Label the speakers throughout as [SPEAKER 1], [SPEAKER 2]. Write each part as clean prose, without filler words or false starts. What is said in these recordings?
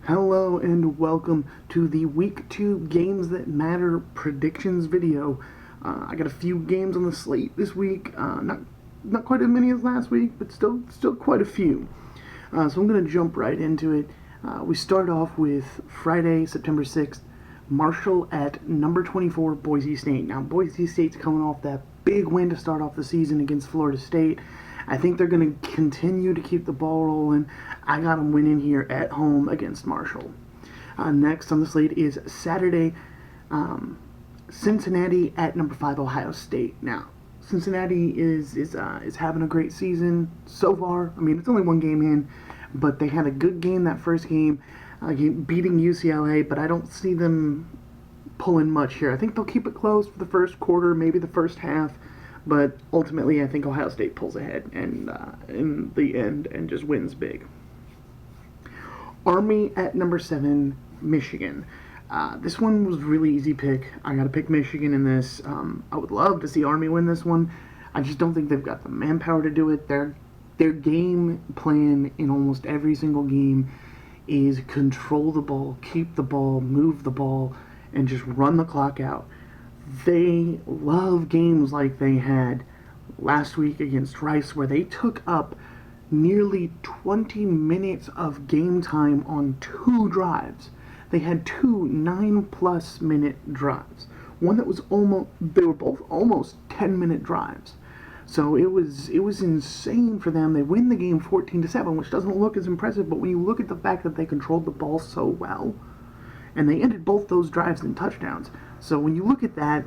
[SPEAKER 1] Hello and welcome to the Week 2 Games That Matter predictions video. I got a few games on the slate this week. Not quite as many as last week, but still quite a few. So I'm going to jump right into it. We start off with Friday, September 6th, Marshall at number 24, Boise State. Now, Boise State's coming off that big win to start off the season against Florida State. I think they're going to continue to keep the ball rolling. I got them winning here at home against Marshall. Next on the slate is Saturday, Cincinnati at number 5, Ohio State. Now, Cincinnati is having a great season so far. I mean, it's only one game in, but they had a good game that first game, beating UCLA, but I don't see them pulling much here. I think they'll keep it close for the first quarter, maybe the first half, but ultimately I think Ohio State pulls ahead and in the end and just wins big. Army at number 7, Michigan. This one was really easy pick. I got to pick Michigan in this. I would love to see Army win this one. I just don't think they've got the manpower to do it. Their game plan in almost every single game is control the ball, keep the ball, move the ball, and just run the clock out. They love games like they had last week against Rice, where they took up nearly 20 minutes of game time on 2 drives. They had 2 9+ minute drives. One that was they were both almost 10-minute drives. So it was insane for them. They win the game 14-7, which doesn't look as impressive, but when you look at the fact that they controlled the ball so well, and they ended both those drives in touchdowns. So when you look at that,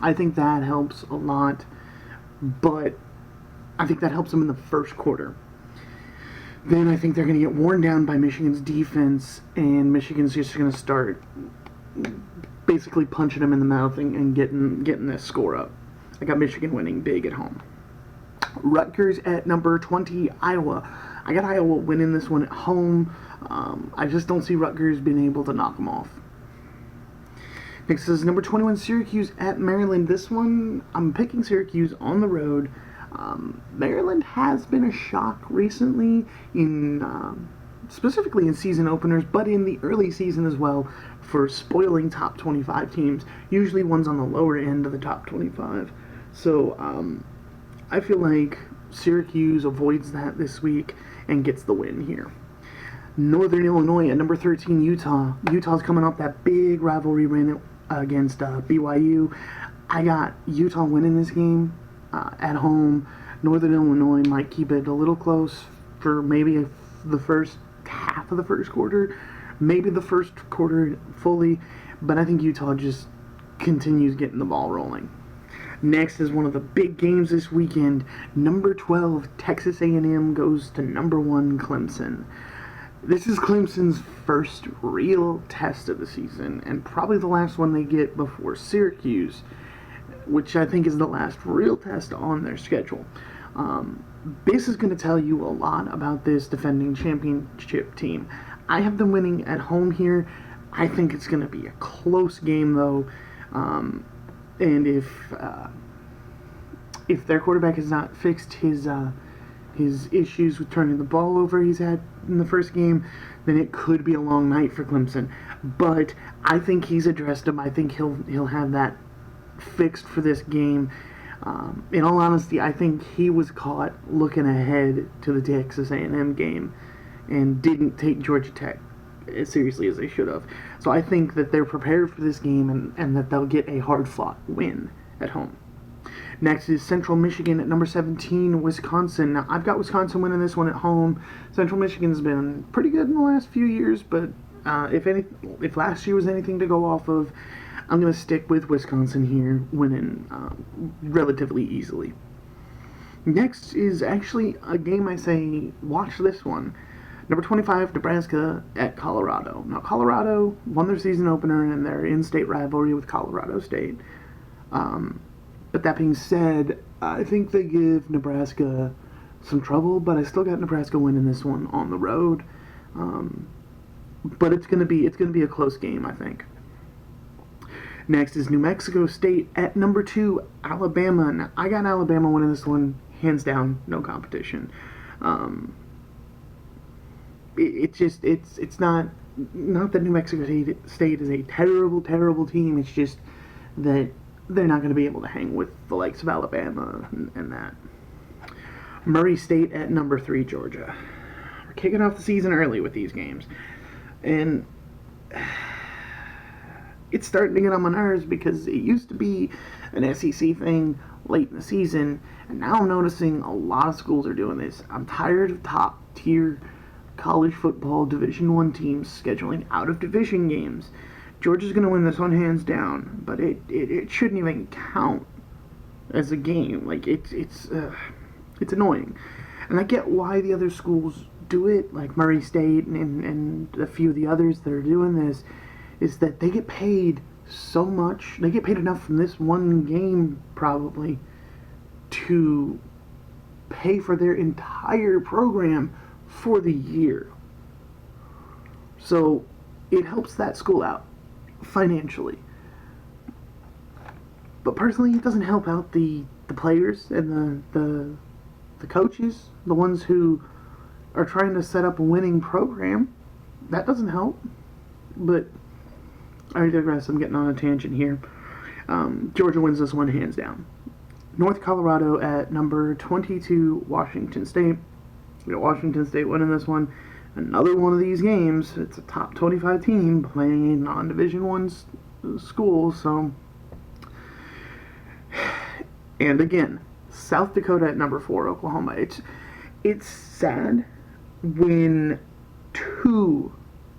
[SPEAKER 1] I think that helps a lot, but I think that helps them in the first quarter. Then I think they're going to get worn down by Michigan's defense, and Michigan's just going to start basically punching them in the mouth and getting this score up. I got Michigan winning big at home. Rutgers at number 20, Iowa. I got Iowa winning this one at home. I just don't see Rutgers being able to knock them off. Next is number 21, Syracuse at Maryland. This one, I'm picking Syracuse on the road. Maryland has been a shock recently, specifically in season openers, but in the early season as well, for spoiling top 25 teams, usually ones on the lower end of the top 25. So I feel like Syracuse avoids that this week and gets the win here. Northern Illinois at number 13, Utah. Utah's coming off that big rivalry win against BYU. I got Utah winning this game at home. Northern Illinois might keep it a little close for maybe the first half of the first quarter, maybe the first quarter fully, but I think Utah just continues getting the ball rolling. Next is one of the big games this weekend. Number 12, Texas A&M goes to number 1, Clemson. This is Clemson's first real test of the season, and probably the last one they get before Syracuse, which I think is the last real test on their schedule. This is going to tell you a lot about this defending championship team. I have them winning at home here. I think it's going to be a close game, though, and if their quarterback has not fixed his issues with turning the ball over he's had in the first game, then it could be a long night for Clemson. But I think he's addressed them. I think he'll have that fixed for this game. In all honesty, I think he was caught looking ahead to the Texas A&M game and didn't take Georgia Tech as seriously as they should have. So I think that they're prepared for this game and that they'll get a hard-fought win at home. Next is Central Michigan at number 17, Wisconsin. Now, I've got Wisconsin winning this one at home. Central Michigan's been pretty good in the last few years, but if last year was anything to go off of, I'm going to stick with Wisconsin here, winning relatively easily. Next is actually a game I say, watch this one. Number 25, Nebraska at Colorado. Now, Colorado won their season opener in their in-state rivalry with Colorado State. But that being said, I think they give Nebraska some trouble, but I still got Nebraska winning this one on the road. But it's gonna be a close game, I think. Next is New Mexico State at number 2, Alabama. Now, I got Alabama winning this one, hands down, no competition. It's not not that New Mexico State is a terrible, terrible team. It's just that they're not going to be able to hang with the likes of Alabama and that. Murray State at number 3, Georgia. We're kicking off the season early with these games. And it's starting to get on my nerves because it used to be an SEC thing late in the season, and now I'm noticing a lot of schools are doing this. I'm tired of top tier college football Division I teams scheduling out of division games. Georgia's going to win this one hands down, but it shouldn't even count as a game. Like it's annoying, and I get why the other schools do it, like Murray State and a few of the others that are doing this. Is that they get paid so much, they get paid enough from this one game probably to pay for their entire program for the year. So it helps that school out financially. But personally, it doesn't help out the players and the coaches, the ones who are trying to set up a winning program. That doesn't help. But I digress. I'm getting on a tangent here. Georgia wins this one hands down. North Colorado at number 22, Washington State. We got Washington State winning this one. Another one of these games. It's a top 25 team playing a non-Division I school. So, and again, South Dakota at number 4, Oklahoma. It's sad when 2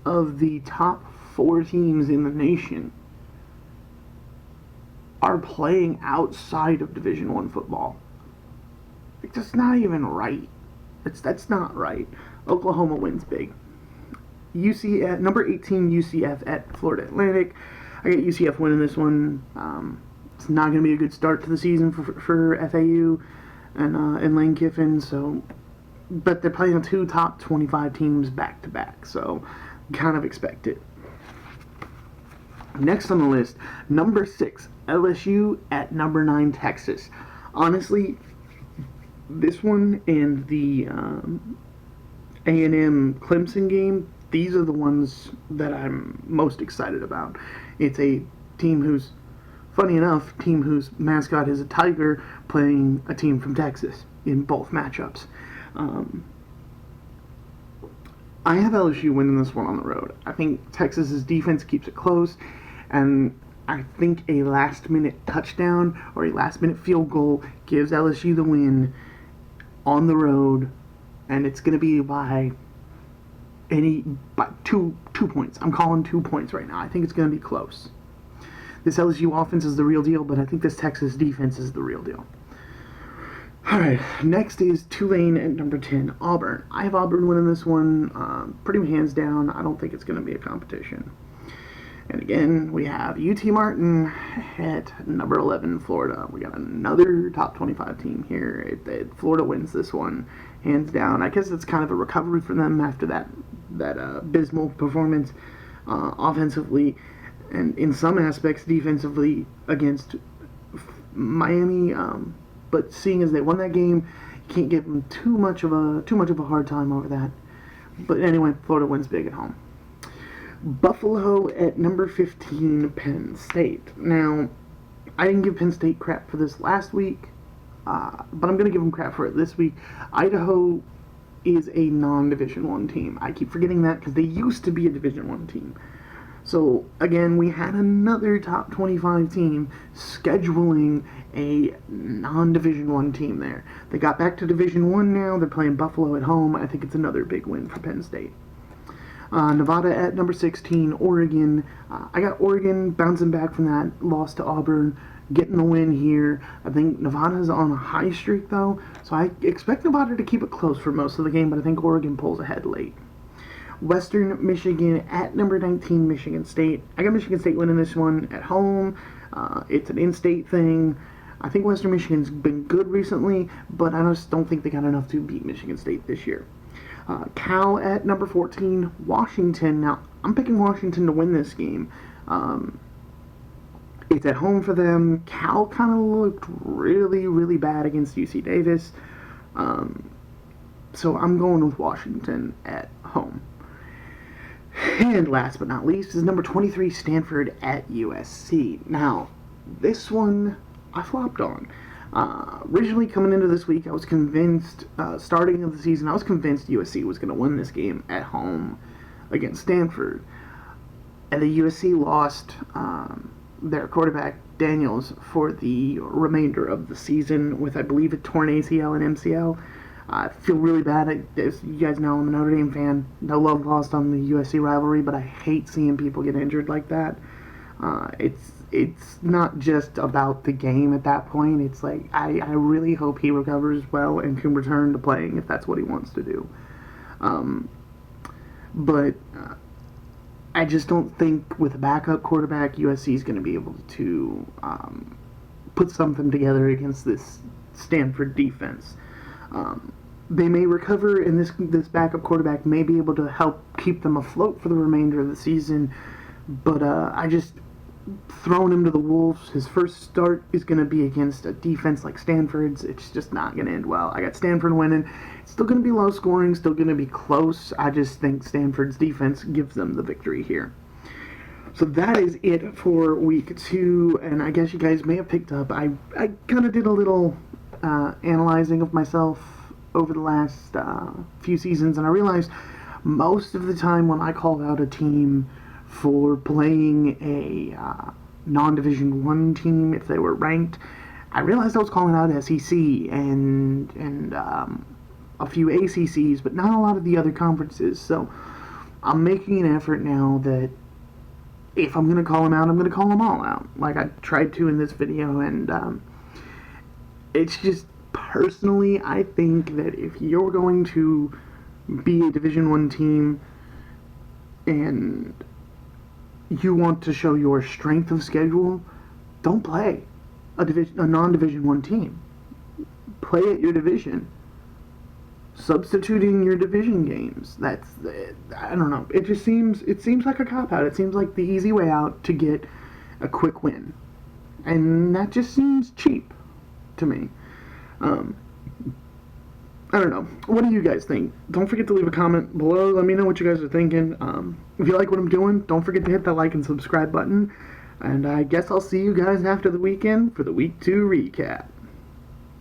[SPEAKER 1] of the top 4 teams in the nation are playing outside of Division I football. It's just not even right. That's not right. Oklahoma wins big. UCF, number 18, UCF at Florida Atlantic. I got UCF winning this one. It's not going to be a good start to the season for FAU and Lane Kiffin. So, but they're playing 2 top 25 teams back to back. So, kind of expect it. Next on the list, number 6, LSU at number 9, Texas. Honestly, this one and the A&M Clemson game, these are the ones that I'm most excited about. It's a team who's, funny enough, whose mascot is a tiger playing a team from Texas in both matchups. I have LSU winning this one on the road. I think Texas's defense keeps it close, and I think a last-minute touchdown or a last-minute field goal gives LSU the win on the road, and it's going to be by 2 points. I'm calling 2 points right now. I think it's going to be close. This LSU offense is the real deal, but I think this Texas defense is the real deal. All right, next is Tulane at number 10, Auburn. I have Auburn winning this one pretty hands down. I don't think it's going to be a competition. And again, we have UT Martin at number 11, Florida. We got another top 25 team here. Florida wins this one hands down. I guess it's kind of a recovery for them after that abysmal performance offensively and in some aspects defensively against Miami. But seeing as they won that game, you can't give them too much of a hard time over that. But anyway, Florida wins big at home. Buffalo at number 15, Penn State. Now, I didn't give Penn State crap for this last week, but I'm going to give them crap for it this week. Idaho is a non-Division I team. I keep forgetting that because they used to be a Division I team. So, again, we had another top 25 team scheduling a non-Division I team there. They got back to Division I now. They're playing Buffalo at home. I think it's another big win for Penn State. Nevada at number 16, Oregon. I got Oregon bouncing back from that loss to Auburn, getting the win here. I think Nevada's on a high streak, though, so I expect Nevada to keep it close for most of the game, but I think Oregon pulls ahead late. Western Michigan at number 19, Michigan State. I got Michigan State winning this one at home. It's an in-state thing. I think Western Michigan's been good recently, but I just don't think they got enough to beat Michigan State this year. Cal at number 14, Washington. Now, I'm picking Washington to win this game. It's at home for them. Cal kind of looked really, really bad against UC Davis. So I'm going with Washington at home. And last but not least is number 23, Stanford at USC. Now, this one I flopped on. Originally coming into this week, I was convinced, starting of the season, I was convinced USC was going to win this game at home against Stanford. And the USC lost their quarterback, Daniels, for the remainder of the season with, I believe, a torn ACL and MCL. I feel really bad. As you guys know, I'm a Notre Dame fan. No love lost on the USC rivalry, but I hate seeing people get injured like that. It's not just about the game at that point. It's like, I really hope he recovers well and can return to playing if that's what he wants to do. But I just don't think with a backup quarterback, USC is going to be able to put something together against this Stanford defense. They may recover, and this backup quarterback may be able to help keep them afloat for the remainder of the season. But I just throwing him to the wolves. His first start is going to be against a defense like Stanford's. It's just not going to end well. I got Stanford winning. It's still going to be low scoring, still going to be close. I just think Stanford's defense gives them the victory here. So that is it for week 2, and I guess you guys may have picked up. I kind of did a little analyzing of myself over the last few seasons, and I realized most of the time when I called out a team for playing a non-Division 1 team, if they were ranked, I realized I was calling out SEC and a few ACCs, but not a lot of the other conferences. So I'm making an effort now that if I'm going to call them out, I'm going to call them all out, like I tried to in this video. And it's just, personally, I think that if you're going to be a Division 1 team and you want to show your strength of schedule, don't play a non-Division 1 team. Play at your division. Substituting your division games. I don't know. It seems like a cop-out. It seems like the easy way out to get a quick win. And that just seems cheap to me. I don't know. What do you guys think? Don't forget to leave a comment below. Let me know what you guys are thinking. If you like what I'm doing, don't forget to hit that like and subscribe button. And I guess I'll see you guys after the weekend for the Week 2 recap.